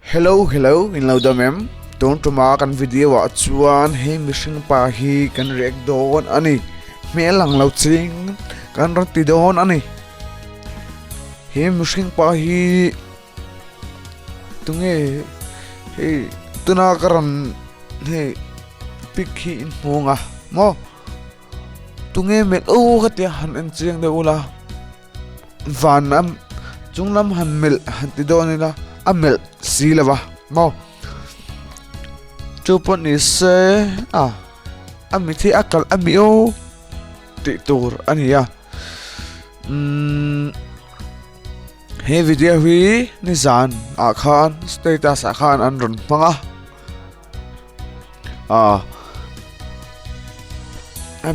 Hello, in lauda mem. Don't tumakan video at chuan hey mission pa hi kan react doon ani. May lang lauching kan rati doon ani. Hey mission pa hi tunge hey tunakaran hey pikhi in monga mo tunge mel o katia han en chiang de ula vanam chunglam han mel han ti doon nila amel silava mau chupon ise amithi akal amio ti tur ania he video hi ni zan akhan status akhan anron manga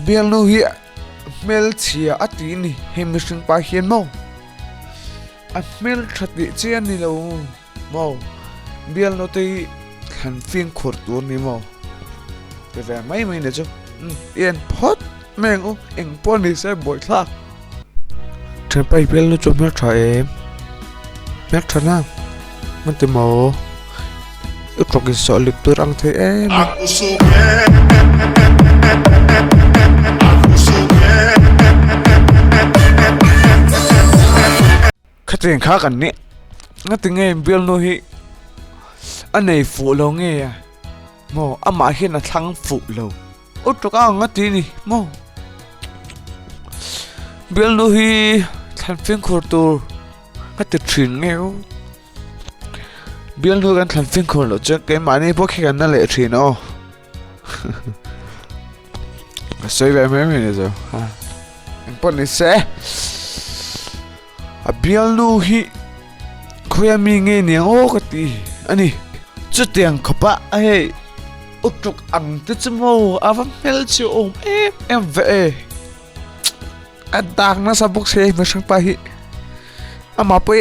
bialnu hi mel chia atini he mission pa hian mo mel thati chian ni lo mo bialnu te khan phing khur tu ni mo te ve mai ne chu yen phot mengu eng poni se boi thla chen pai bialnu chu mer tha em mer tha na man te mo Utawk is so lik tu rang the em khatieng kha kan ni ngating em bialnu hi anei fu lo nge mo ama hi na thlang fu lo Utawk ngati ni mo bialnu hi than phing khur tur ngati thin ngeu bialnu kan than phing khur lo che ke mani po khi kan na le thin o sei ve me ne zo ha pon ni se bialnu hi khoya mi nge ne o kati ani chu tiang khopa he Utawk ang te chmo avam mel chu em ve adak na sabuk se ma sang pa hi ama pe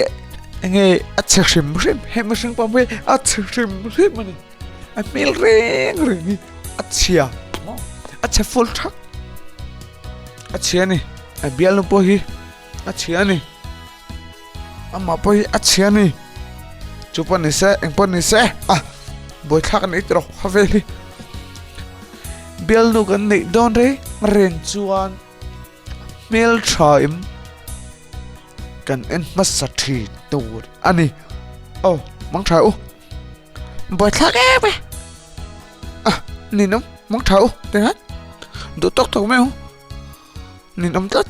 nge achhim rim he ma sang pa pe achhim rim ani a mel reng achia acha full thak achia ni bialnu po hi achia ni ama po hi achia ni chupon ni se engpon ni se boi thak ni tro haveli bialnu kan nei don re reng chuan mel thaim kan en masathi tur ani mong thau boi thak e be ni nom mong thau te hat do tok tok meu ni nom tat